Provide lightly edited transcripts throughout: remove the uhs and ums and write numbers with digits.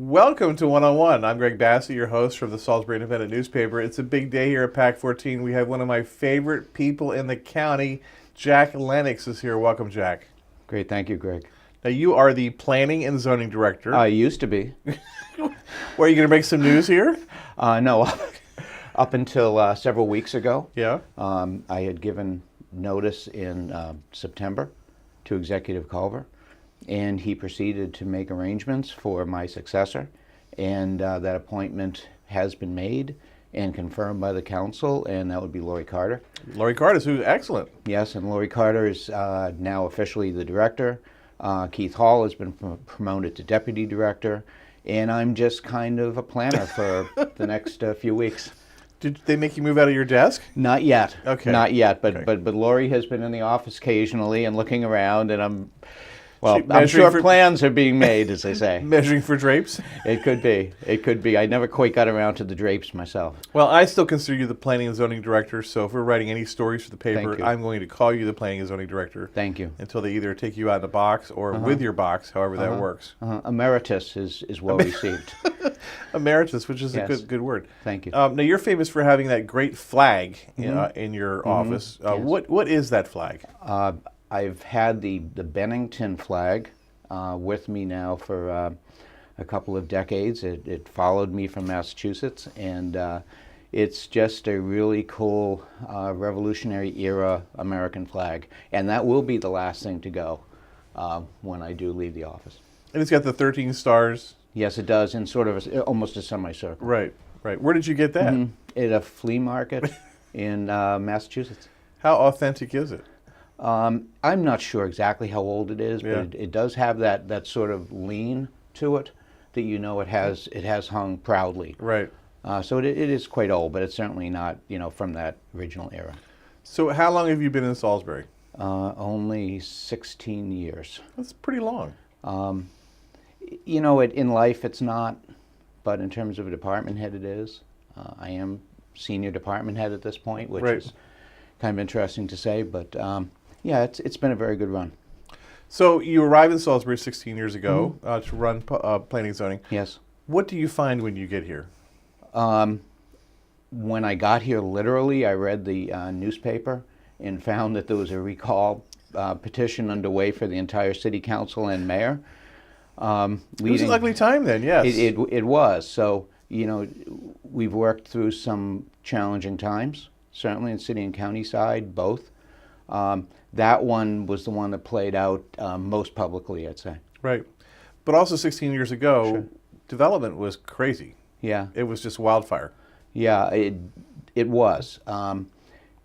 Welcome to One on One. I'm Greg Bassett, your host from the Salisbury Independent newspaper. It's a big day here at PAC 14. We have one of my favorite people in the county. Jack Lenox is here. Welcome, Jack. Great, thank you, Greg. Now, you are the Planning and Zoning Director. I used to be. Were you going to make some news here? No, up until several weeks ago. Yeah. I had given notice in September to Executive Culver, and he proceeded to make arrangements for my successor, and that appointment has been made and confirmed by the council, and that would be Lori Carter. Lori Carter, who's excellent. Yes, and Lori Carter is now officially the director. Keith Hall has been promoted to deputy director, and I'm just kind of a planner for the next few weeks. Did they make you move out of your desk? Not yet. Okay. Not yet, but Okay. but Lori has been in the office occasionally and looking around, and I'm She- I'm sure for- plans are being made, as they say. Measuring for drapes? It could be. It could be. I never quite got around to the drapes myself. Well, I still consider you the Planning and Zoning Director, so if we're writing any stories for the paper, Thank you. I'm going to call you the Planning and Zoning Director. Thank you. Until they either take you out in a box or with your box, however that works. Emeritus is well received. Emeritus, which is Yes. a good word. Thank you. Now, you're famous for having that great flag in your office. Yes. What is that flag? I've had the Bennington flag with me now for a couple of decades. It followed me from Massachusetts, and it's just a really cool Revolutionary era American flag. And that will be the last thing to go when I do leave the office. And it's got the 13 stars. Yes, it does, in sort of almost a semicircle. Right, right. Where did you get that? At a flea market in Massachusetts. How authentic is it? I'm not sure exactly how old it is, Yeah. but it does have that sort of lean to it that you know it has hung proudly. Right. So it is quite old, but it's certainly not from that original era. So how long have you been in Salisbury? Only 16 years. That's pretty long. In life it's not, but in terms of a department head it is. I am senior department head at this point, which Right. is kind of interesting to say, but yeah, it's been a very good run. So you arrived in Salisbury 16 years ago to run planning and zoning. Yes. What do you find when you get here? When I got here, literally, I read the newspaper and found that there was a recall petition underway for the entire city council and mayor. It was an ugly time then, yes. It was. So, we've worked through some challenging times, certainly in city and county side, both. That one was the one that played out most publicly, I'd say. Right. But also 16 years ago, Sure. development was crazy. Yeah. It was just wildfire. Yeah, it was.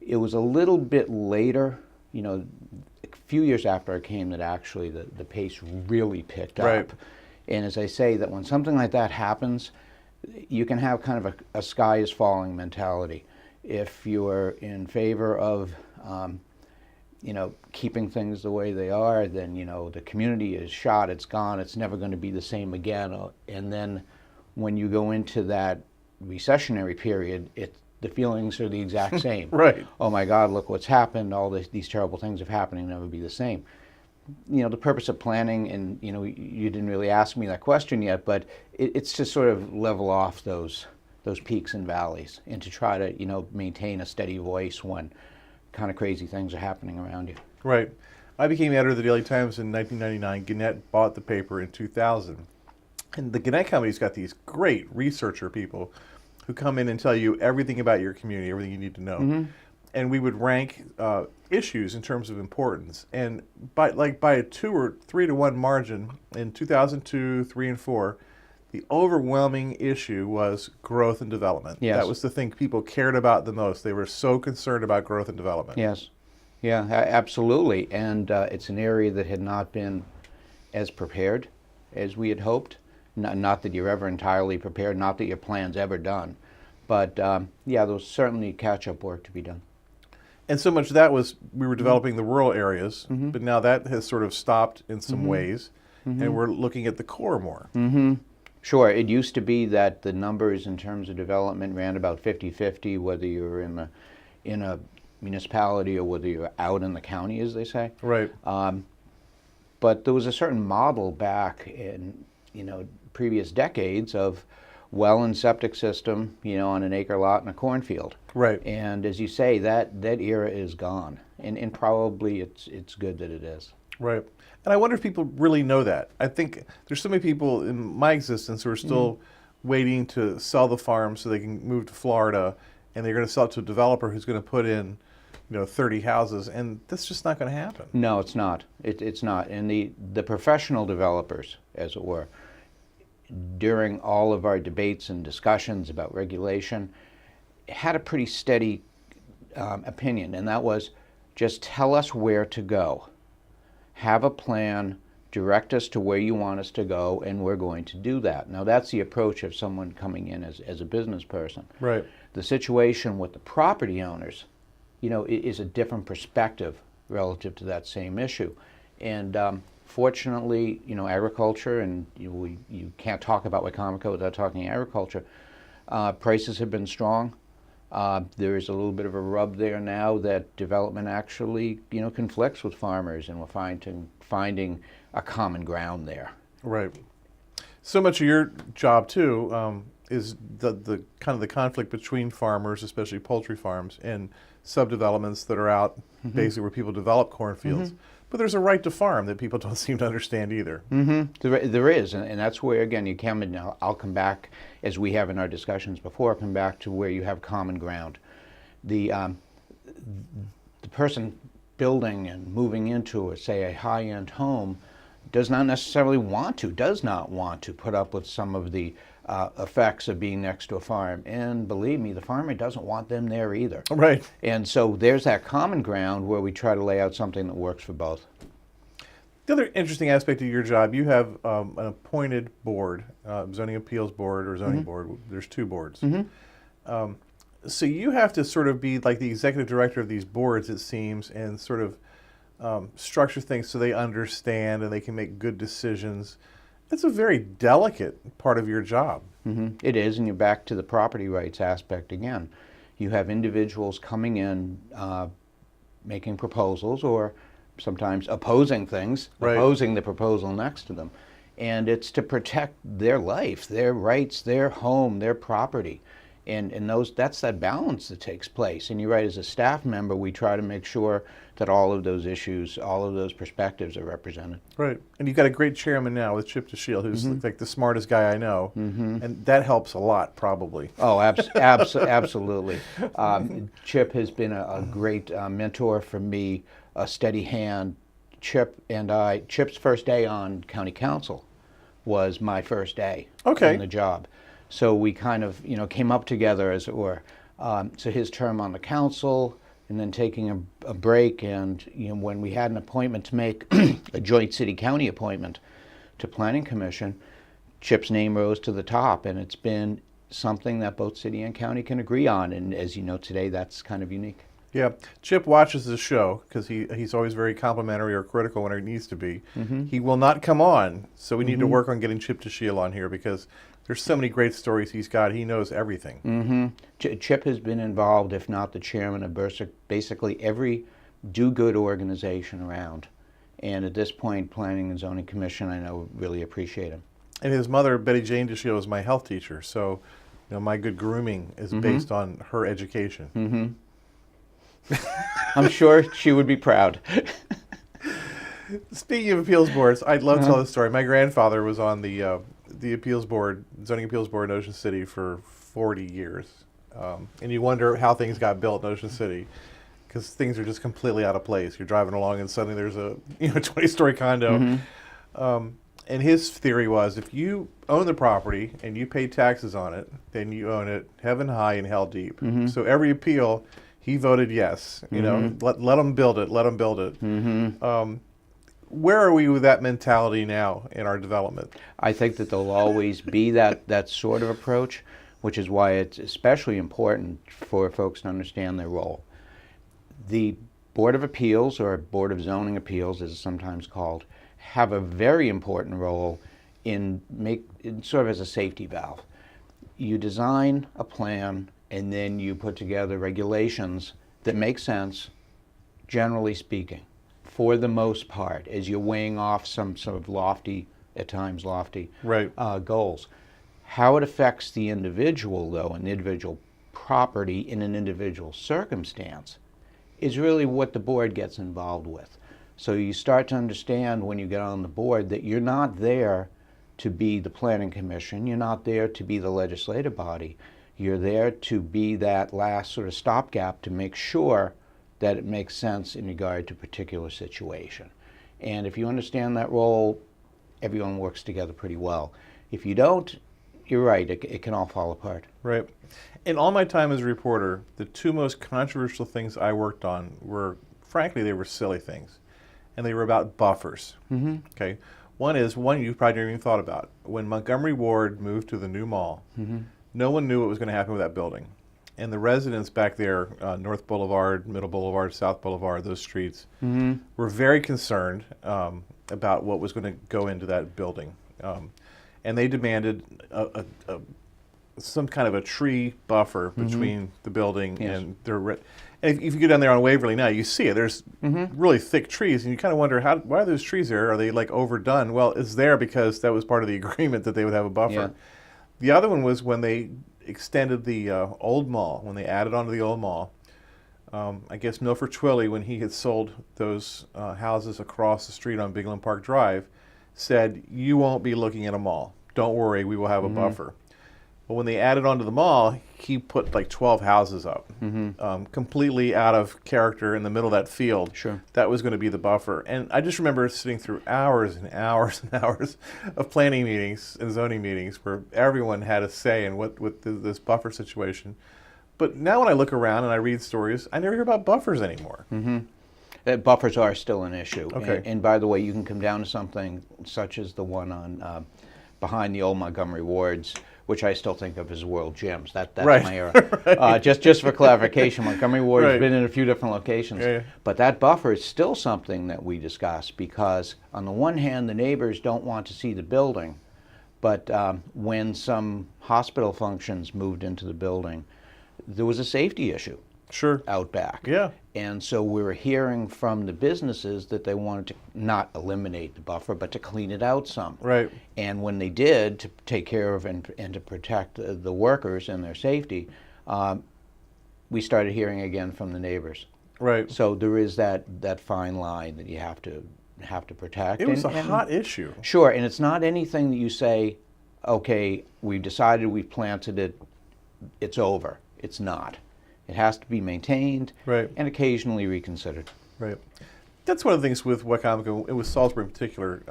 It was a little bit later, a few years after I came, that actually the pace really picked up. Right. And as I say, that when something like that happens, you can have kind of a sky is falling mentality. If you're in favor of, keeping things the way they are, then, the community is shot, it's gone, it's never going to be the same again. And then when you go into that recessionary period, the feelings are the exact same. Right. Oh my God, look what's happened, all these terrible things have happened and never be the same. The purpose of planning, and you didn't really ask me that question yet, but it's to sort of level off those peaks and valleys, and to try to maintain a steady voice when kind of crazy things are happening around you. Right. I became editor of the Daily Times in 1999. Gannett bought the paper in 2000. And the Gannett Company's got these great researcher people who come in and tell you everything about your community, everything you need to know. And we would rank issues in terms of importance. And by a 2 or 3 to 1 margin in 2002, 3, and 4, the overwhelming issue was growth and development. Yes. That was the thing people cared about the most. They were so concerned about growth and development. Yes. Yeah, absolutely. And it's an area that had not been as prepared as we had hoped. Not that you're ever entirely prepared, not that your plan's ever done. But yeah, there was certainly catch-up work to be done. And so much of that was we were developing the rural areas, but now that has sort of stopped in some ways, and we're looking at the core more. Sure, it used to be that the numbers in terms of development ran about 50-50, whether you were in a municipality or whether you're out in the county, as they say. Right. But there was a certain model back in previous decades of well and septic system, on an acre lot in a cornfield. Right. And as you say, that era is gone, and probably it's good that it is. Right. And I wonder if people really know that. I think there's so many people in my existence who are still waiting to sell the farm so they can move to Florida, and they're going to sell it to a developer who's going to put in, 30 houses, and that's just not going to happen. No, it's not. It's not. And the professional developers, as it were, during all of our debates and discussions about regulation, had a pretty steady opinion, and that was just tell us where to go. Have a plan, direct us to where you want us to go, and we're going to do that. Now, that's the approach of someone coming in as a business person. Right. The situation with the property owners, is a different perspective relative to that same issue. And fortunately, agriculture, and you can't talk about Wicomico without talking agriculture, prices have been strong. There is a little bit of a rub there now that development actually, conflicts with farmers, and we're finding a common ground there. Right. So much of your job too is the kind of the conflict between farmers, especially poultry farms, and subdevelopments that are out basically where people develop cornfields. But there's a right to farm that people don't seem to understand either. There is, and that's where, again, you come in. Now, I'll come back, as we have in our discussions before, come back to where you have common ground. The person building and moving into, say, a high-end home does not want to put up with some of the effects of being next to a farm. And believe me, the farmer doesn't want them there either. Right. And so there's that common ground where we try to lay out something that works for both. The other interesting aspect of your job, you have an appointed board, zoning appeals board or zoning board. There's two boards. So you have to sort of be like the executive director of these boards, it seems, and sort of structure things so they understand and they can make good decisions. It's a very delicate part of your job. It is, and you're back to the property rights aspect again. You have individuals coming in, making proposals, or sometimes opposing things, opposing the proposal next to them. And it's to protect their life, their rights, their home, their property. And that's that balance that takes place. And you're right, as a staff member, we try to make sure that all of those issues, all of those perspectives are represented. Right. And you've got a great chairman now with Chip DeShiel, who's like the smartest guy I know. And that helps a lot, probably. Oh, absolutely. Chip has been a great mentor for me, a steady hand. Chip's first day on county council was my first day in the job. So we kind of, came up together, as it were. So his term on the council, and then taking a break, and when we had an appointment to make, a joint city-county appointment to Planning Commission, Chip's name rose to the top, and it's been something that both city and county can agree on. And as you know today, that's kind of unique. Yeah, Chip watches the show because he's always very complimentary or critical when it needs to be. He will not come on, so we need to work on getting Chip DeShiel on here because there's so many great stories he's got. He knows everything. Chip has been involved, if not the chairman of basically every do-good organization around. And at this point, Planning and Zoning Commission, I know, really appreciate him. And his mother, Betty Jane DeShiel, is my health teacher, so my good grooming is based on her education. I'm sure she would be proud. Speaking of appeals boards, I'd love to tell this story. My grandfather was on the appeals board, zoning appeals board in Ocean City for 40 years. And you wonder how things got built in Ocean City because things are just completely out of place. You're driving along and suddenly there's a 20-story condo. And his theory was if you own the property and you pay taxes on it, then you own it heaven high and hell deep. So every appeal, he voted yes. Let them build it. Let them build it. Where are we with that mentality now in our development? I think that there'll always be that sort of approach, which is why it's especially important for folks to understand their role. The Board of Appeals, or Board of Zoning Appeals as it's sometimes called, have a very important role in sort of as a safety valve. You design a plan and then you put together regulations that make sense, generally speaking, for the most part, as you're weighing off some sort of lofty at times lofty, Right. goals. How it affects the individual, though, an individual property in an individual circumstance, is really what the board gets involved with. So you start to understand when you get on the board that you're not there to be the planning commission, you're not there to be the legislative body, you're there to be that last sort of stopgap to make sure that it makes sense in regard to a particular situation. And if you understand that role, everyone works together pretty well. If you don't, you're right, it can all fall apart. Right. In all my time as a reporter, the two most controversial things I worked on were, frankly, they were silly things. And they were about buffers. Mm-hmm. Okay. One you probably never even thought about. When Montgomery Ward moved to the new mall, Mm-hmm. no one knew what was going to happen with that building. And the residents back there, North Boulevard, Middle Boulevard, South Boulevard, those streets, Mm-hmm. were very concerned about what was going to go into that building. And they demanded some kind of a tree buffer between the building Yes. and their. And if you go down there on Waverly now, you see it. There's really thick trees, and you kind of wonder why are those trees there? Are they like overdone? Well, it's there because that was part of the agreement that they would have a buffer. Yeah. The other one was when they extended the old mall, when they added onto the old mall. I guess Milford Twilley, when he had sold those houses across the street on Bigland Park Drive, said, "You won't be looking at a mall. Don't worry, we will have a buffer." But when they added onto the mall, he put like 12 houses up, completely out of character in the middle of that field. Sure. That was going to be the buffer. And I just remember sitting through hours and hours and hours of planning meetings and zoning meetings where everyone had a say in what this buffer situation. But now when I look around and I read stories, I never hear about buffers anymore. Buffers are still an issue. Okay. And by the way, you can come down to something such as the one on behind the old Montgomery Wards, which I still think of as world gyms. That's Right. my era. Just for clarification, Montgomery Ward's Right. been in a few different locations. Yeah. But that buffer is still something that we discuss because on the one hand, the neighbors don't want to see the building, but when some hospital functions moved into the building, there was a safety issue Sure. out back. Yeah. And so we were hearing from the businesses that they wanted to not eliminate the buffer, but to clean it out some. Right. And when they did, to take care of and to protect the workers and their safety, we started hearing again from the neighbors. Right. So there is that fine line that you have to protect. It was a And hot issue. Sure, and it's not anything that you say, okay, we've decided, we've planted it, it's over. It's not. It has to be maintained Right. and occasionally reconsidered. Right. That's one of the things with Wicomico, and with Salisbury in particular,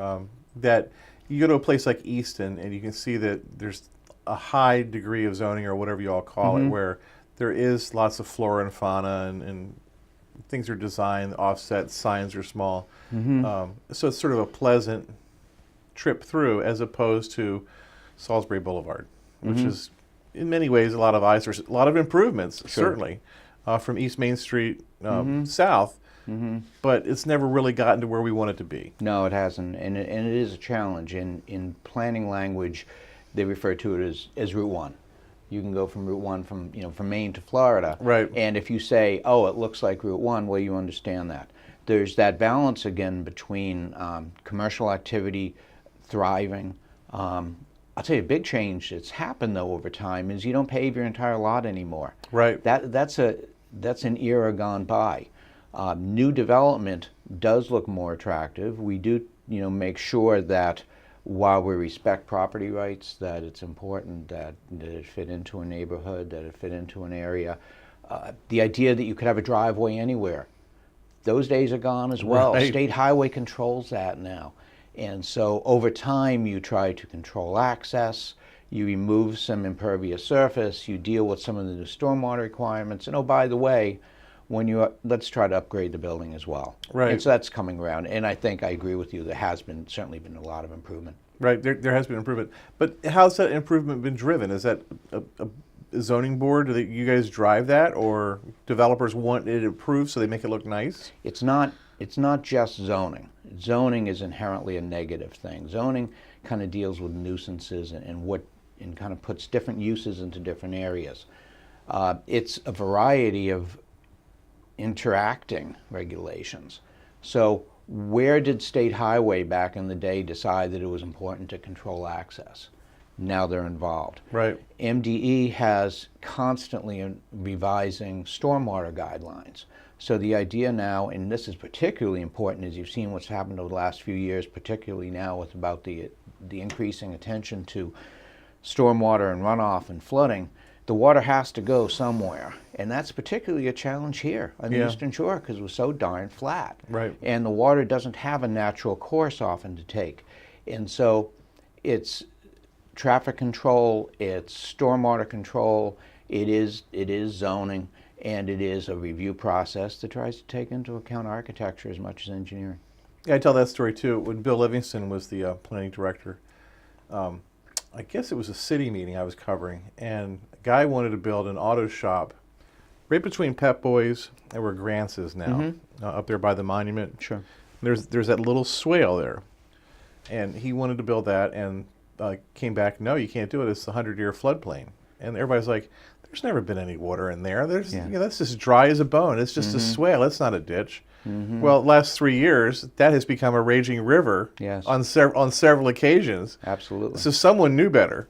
that you go to a place like Easton and you can see that there's a high degree of zoning, or whatever you all call it, where there is lots of flora and fauna, and things are designed, offset, signs are small. So it's sort of a pleasant trip through, as opposed to Salisbury Boulevard, which is in many ways a lot of eyesores, a lot of improvements, certainly, from East Main Street south, but it's never really gotten to where we want it to be. No, it hasn't, and it is a challenge. In planning language, they refer to it as Route 1. You can go from Route 1 from Maine to Florida. Right. And if you say, oh, it looks like Route 1, well, you understand that. There's that balance again between commercial activity, thriving. I'll tell you, a big change that's happened though over time is you don't pave your entire lot anymore. Right. That's an era gone by. New development does look more attractive. We do make sure that while we respect property rights, that it's important that it fit into a neighborhood, that it fit into an area. The idea that you could have a driveway anywhere, those days are gone as well. Right. State highway controls that now. And so over time you try to control access, you remove some impervious surface, you deal with some of the new stormwater requirements, and oh, by the way, let's try to upgrade the building as well. Right. And so that's coming around, and I think I agree with you, there has certainly been a lot of improvement. Right, there has been improvement. But how's that improvement been driven? Is that a zoning board? Do you guys drive that, or developers want it improved so they make it look nice? It's not just zoning. Zoning is inherently a negative thing. Zoning kind of deals with nuisances and kind of puts different uses into different areas. It's a variety of interacting regulations. So where did State Highway back in the day decide that it was important to control access? Now they're involved. Right. MDE has constantly revising stormwater guidelines. So the idea now, and this is particularly important as you've seen what's happened over the last few years, particularly now with about the increasing attention to stormwater and runoff and flooding, the water has to go somewhere. And that's particularly a challenge here on the Eastern Shore because we're so darn flat. Right. And the water doesn't have a natural course often to take. And so it's traffic control, it's stormwater control, it is zoning, and it is a review process that tries to take into account architecture as much as engineering. Yeah, I tell that story too. When Bill Livingston was the planning director, I guess it was a city meeting I was covering, and a guy wanted to build an auto shop right between Pep Boys and where Grant's is now, up there by the monument. Sure. There's that little swale there, and he wanted to build that, and came back, no, you can't do it. It's the 100-year floodplain. And everybody's like, there's never been any water in there. There's, that's just dry as a bone. It's just a swale. It's not a ditch. Well, last 3 years, that has become a raging river on several occasions. Absolutely. So someone knew better.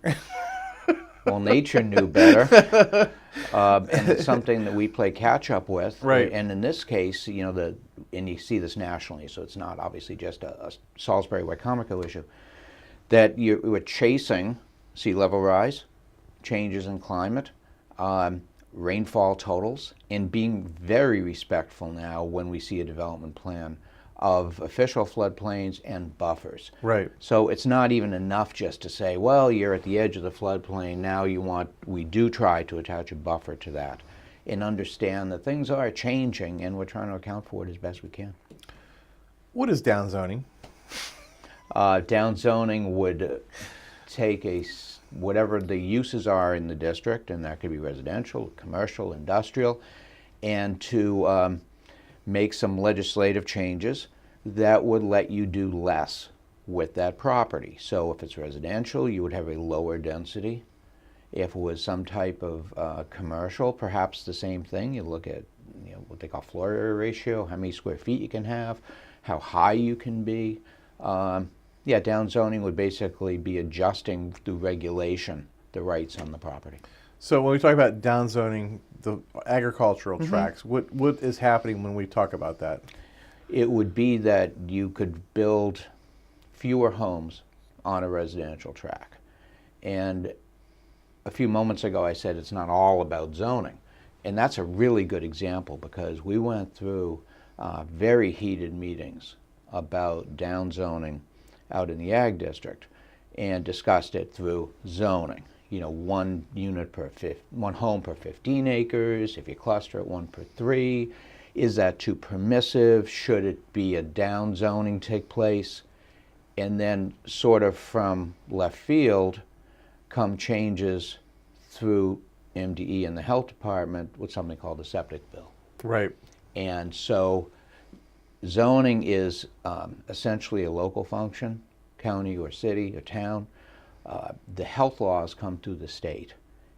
Well, nature knew better, and it's something that we play catch up with. Right. And in this case, and you see this nationally, so it's not obviously just a Salisbury-Wicomico issue, that we're chasing sea level rise, changes in climate, rainfall totals, and being very respectful now when we see a development plan of official floodplains and buffers. Right. So it's not even enough just to say, well, you're at the edge of the floodplain, now we do try to attach a buffer to that and understand that things are changing and we're trying to account for it as best we can. What is downzoning? Downzoning would take whatever the uses are in the district, and that could be residential, commercial, industrial, and to make some legislative changes that would let you do less with that property. So if it's residential, you would have a lower density. If it was some type of commercial, perhaps the same thing. You look at what they call floor area ratio, how many square feet you can have, how high you can be. Downzoning would basically be adjusting through regulation the rights on the property. So when we talk about downzoning the agricultural tracts, what is happening when we talk about that? It would be that you could build fewer homes on a residential tract. And a few moments ago I said it's not all about zoning. And that's a really good example because we went through very heated meetings about downzoning out in the ag district and discussed it through zoning. One home per 15 acres. If you cluster it, 1 per 3. Is that too permissive? Should it be a downzoning take place? And then sort of from left field come changes through MDE and the health department with something called the septic bill. Right. And so zoning is essentially a local function, county or city or town. The health laws come through the state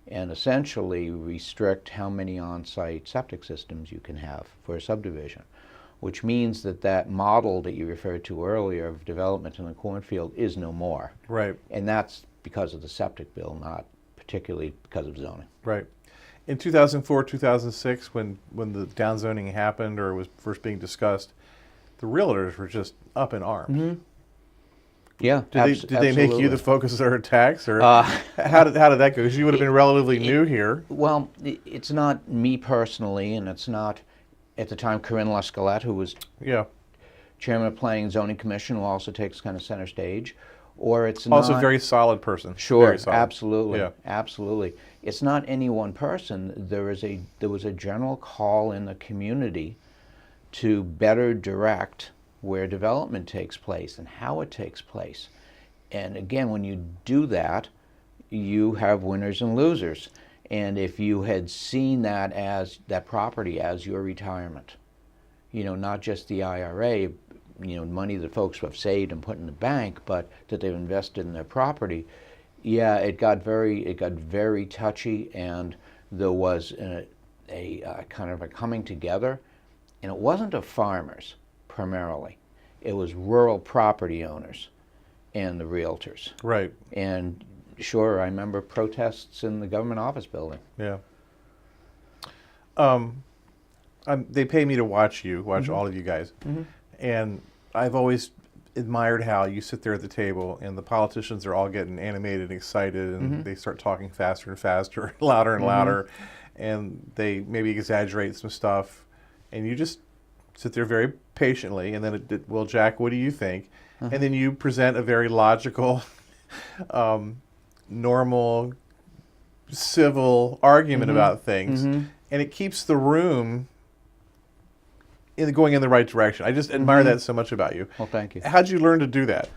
and essentially restrict how many on-site septic systems you can have for a subdivision, which means that model that you referred to earlier of development in the cornfield is no more. Right. And that's because of the septic bill, not particularly because of zoning. Right. In 2004, 2006, when the downzoning happened or was first being discussed, the realtors were just up in arms. Yeah, did they make you the focus of their attacks, or how did that go? Because you would have been relatively new here. Well, it's not me personally, and it's not at the time Corinne Lascalette, who was chairman of Planning and Zoning Commission, who also takes kind of center stage, or it's also not, a very solid person. Sure, very solid. Absolutely, absolutely. It's not any one person. There was a general call in the community to better direct where development takes place and how it takes place. And again, when you do that, you have winners and losers. And if you had seen that property as your retirement, not just the IRA, money that folks have saved and put in the bank, but that they've invested in their property, it got very touchy, and there was a kind of a coming together. And it wasn't of farmers primarily. It was rural property owners and the realtors. Right. And sure, I remember protests in the government office building. Yeah. They pay me to watch all of you guys, and I've always admired how you sit there at the table and the politicians are all getting animated and excited, and they start talking faster and faster, louder and louder, and they maybe exaggerate some stuff, and you just sit there very patiently, and then well, Jack, what do you think? And then you present a very logical, normal, civil argument about things, and it keeps the room going in the right direction. I just admire that so much about you. Well, thank you. How'd you learn to do that?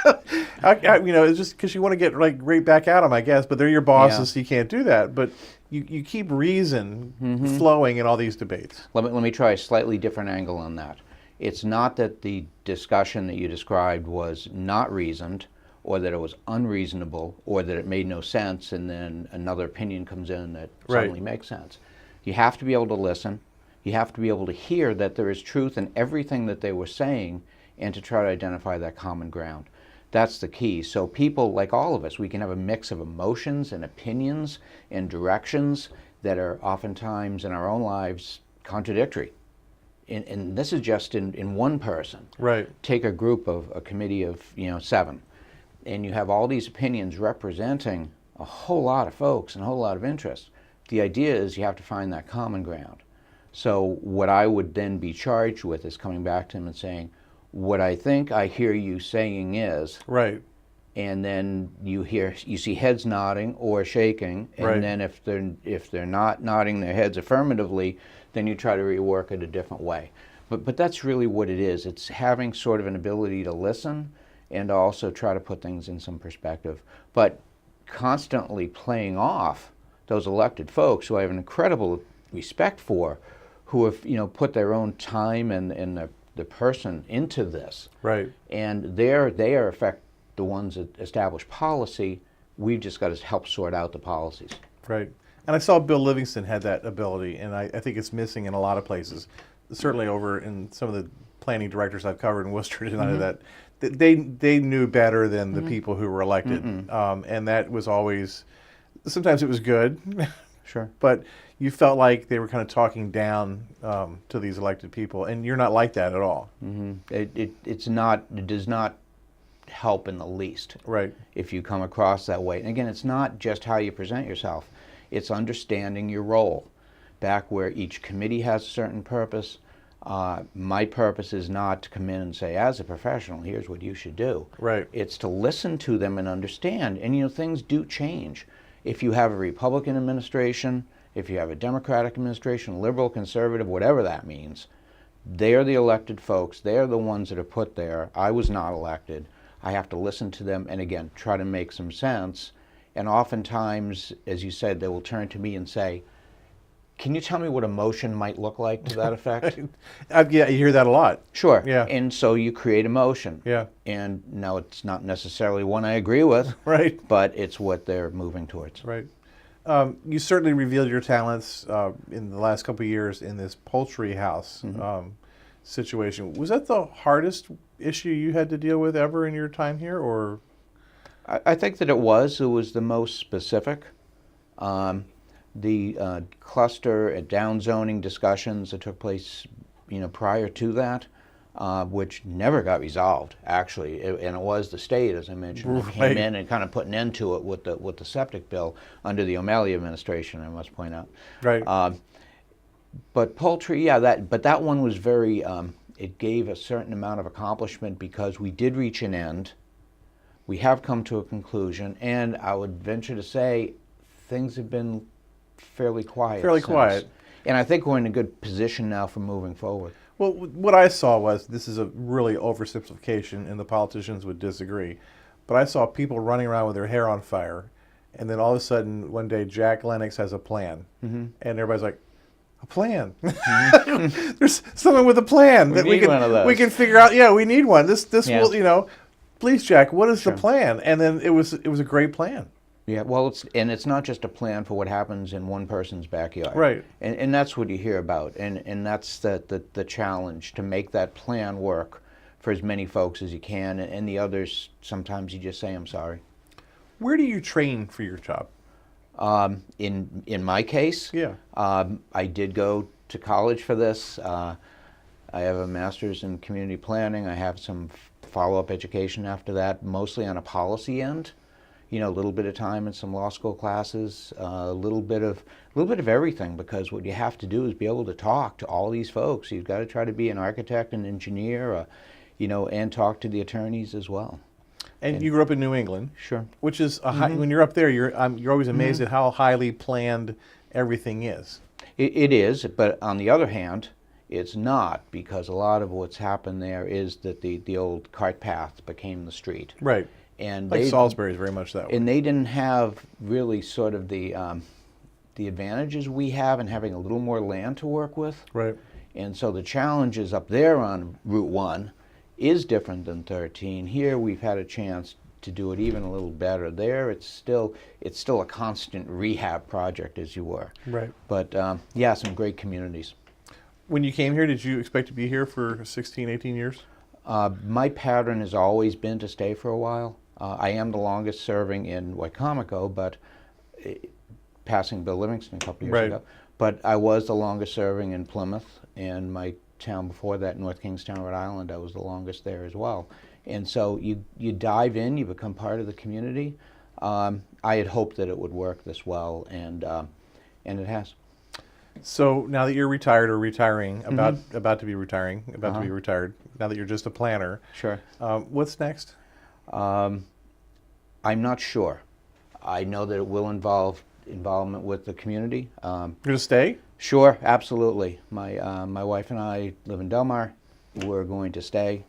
It's just because you want to get like right back at them, I guess. But they're your bosses, so you can't do that. But you keep reason flowing in all these debates. Let me try a slightly different angle on that. It's not that the discussion that you described was not reasoned, or that it was unreasonable, or that it made no sense, and then another opinion comes in that suddenly makes sense. You have to be able to listen. You have to be able to hear that there is truth in everything that they were saying, and to try to identify that common ground. That's the key. So people, like all of us, we can have a mix of emotions and opinions and directions that are oftentimes in our own lives contradictory. And this is just in one person. Right. Take a committee of 7, and you have all these opinions representing a whole lot of folks and a whole lot of interests. The idea is you have to find that common ground. So what I would then be charged with is coming back to him and saying, what I think I hear you saying is, right. And then you see heads nodding or shaking, and then if they're not nodding their heads affirmatively, then you try to rework it a different way. But that's really what it is. It's having sort of an ability to listen and also try to put things in some perspective. But constantly playing off those elected folks who I have an incredible respect for, who have put their own time and the person into this. Right. And they are in fact the ones that establish policy. We've just got to help sort out the policies. Right. And I saw Bill Livingston had that ability, and I think it's missing in a lot of places. Certainly over in some of the planning directors I've covered in Worcester and that they knew better than the people who were elected, and that was always. Sometimes it was good, sure, but you felt like they were kind of talking down to these elected people, and you're not like that at all. It does not help in the least. Right. If you come across that way. And again, it's not just how you present yourself. It's understanding your role. Back where each committee has a certain purpose, my purpose is not to come in and say, as a professional, here's what you should do. Right. It's to listen to them and understand. And things do change. If you have a Republican administration, if you have a Democratic administration, liberal, conservative, whatever that means, they are the elected folks. They are the ones that are put there. I was not elected. I have to listen to them and, again, try to make some sense. And oftentimes, as you said, they will turn to me and say, can you tell me what a motion might look like to that effect? Yeah, you hear that a lot. Sure. Yeah. And so you create a motion. Yeah. And now it's not necessarily one I agree with. Right. But it's what they're moving towards. Right. You certainly revealed your talents in the last couple of years in this poultry house situation. Was that the hardest issue you had to deal with ever in your time here, or? I think that it was the most specific. The cluster and downzoning discussions that took place, prior to that, which never got resolved, actually, and it was the state, as I mentioned, that came in and kind of put an end to it with the septic bill under the O'Malley administration, I must point out. Right. But poultry, but that one was very. It gave a certain amount of accomplishment because we did reach an end. We have come to a conclusion, and I would venture to say things have been fairly quiet. Fairly quiet. And I think we're in a good position now for moving forward. Well, what I saw was, this is a really oversimplification, and the politicians would disagree, but I saw people running around with their hair on fire, and then all of a sudden, one day, Jack Lenox has a plan, and everybody's like, a plan? There's someone with a plan that we can figure out. Yeah, we need one. This will, please, Jack, what is the plan? And then it was a great plan. Yeah, well, it's not just a plan for what happens in one person's backyard. Right. And that's what you hear about. And that's the challenge, to make that plan work for as many folks as you can, and the others, sometimes you just say, I'm sorry. Where do you train for your job? In my case, Yeah. I did go to college for this. I have a master's in community planning. I have some follow-up education after that, mostly on a policy end. You know, a little bit of time in some law school classes, a little bit of everything, because what you have to do is be able to talk to all these folks. You've got to try to be an architect, an engineer, you know, and talk to the attorneys as well. And you grew up in New England. Sure. Which is when you're up there, you're always amazed at how highly planned everything is. It is, but on the other hand, it's not, because a lot of what's happened there is that the old cart path became the street. Right. And Like Salisbury is very much that way. And they didn't have really sort of the advantages we have in having a little more land to work with. Right. And so the challenges up there on Route 1 is different than 13. Here we've had a chance to do it even a little better. There it's still a constant rehab project, as you were. Right. But yeah, some great communities. When you came here, did you expect to be here for 16, 18 years? My pattern has always been to stay for a while. I am the longest serving in Wicomico, but passing Bill Livingston a couple years ago. But I was the longest serving in Plymouth, and my town before that, North Kingstown, Rhode Island, I was the longest there as well. And so you dive in, you become part of the community. I had hoped that it would work this well, and it has. So now that you're retired or retiring, about to be retiring, to be retired, now that you're just a planner, Sure. What's next? I'm not sure. I know that it will involve involvement with the community. You're going to stay? Sure, absolutely. My wife and I live in Delmar. We're going to stay.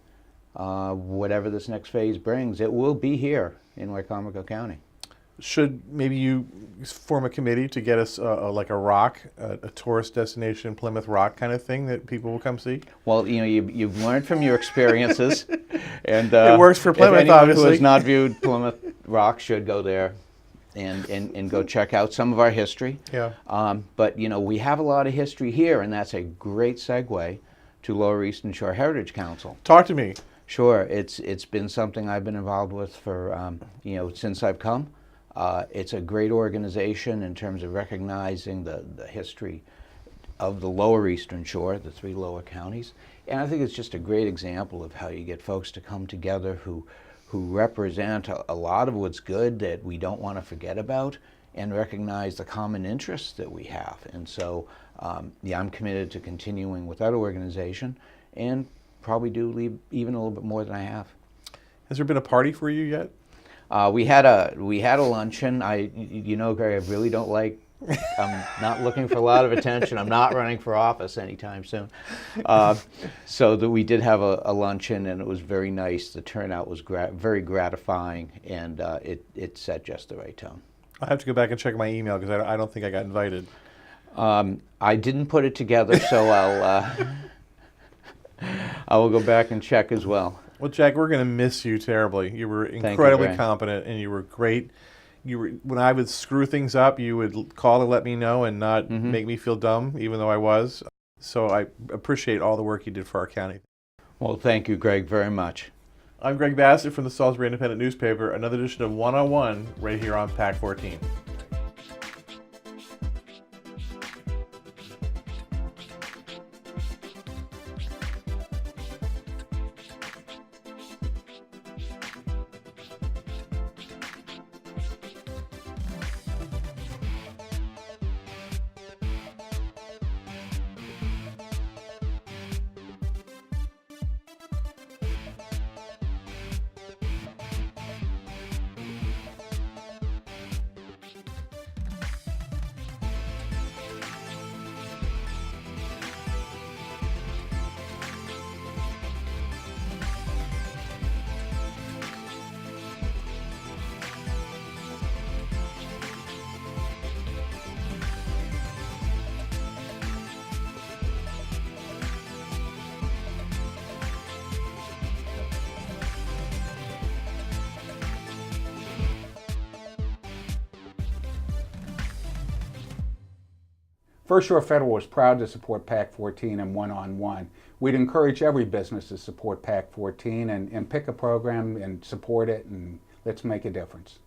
Whatever this next phase brings, it will be here in Wicomico County. Should maybe you form a committee to get us like a rock, a tourist destination, Plymouth Rock kind of thing that people will come see? Well, you know, you've learned from your experiences, and it works for Plymouth, if anyone obviously. who has not viewed Plymouth Rock should go there and go check out some of our history. Yeah. But you know, we have a lot of history here, and that's a great segue to Lower Eastern Shore Heritage Council. Talk to me. Sure, it's been something I've been involved with for you know, since I've come. It's a great organization in terms of recognizing the history of the Lower Eastern Shore, the 3 lower counties. And I think it's just a great example of how you get folks to come together who represent a lot of what's good that we don't want to forget about, and recognize the common interests that we have. And so, yeah, I'm committed to continuing with that organization, and probably do leave even a little bit more than I have. Has there been a party for you yet? We had a luncheon. You know, Greg, I really don't like. I'm not looking for a lot of attention. I'm not running for office anytime soon. So that we did have a luncheon, and it was very nice. The turnout was very gratifying, and it set just the right tone. I'll have to go back and check my email because I don't think I got invited. I didn't put it together, so I will go back and check as well. Well, Jack, we're going to miss you terribly. You were incredibly competent, and you were great. When I would screw things up, you would call to let me know and not make me feel dumb, even though I was. So I appreciate all the work you did for our county. Well, thank you, Greg, very much. I'm Greg Bassett from the Salisbury Independent Newspaper, another edition of 101 right here on PAC 14. First Shore Federal is proud to support PAC 14 and one-on-one. We'd encourage every business to support PAC 14 and pick a program and support it, and let's make a difference.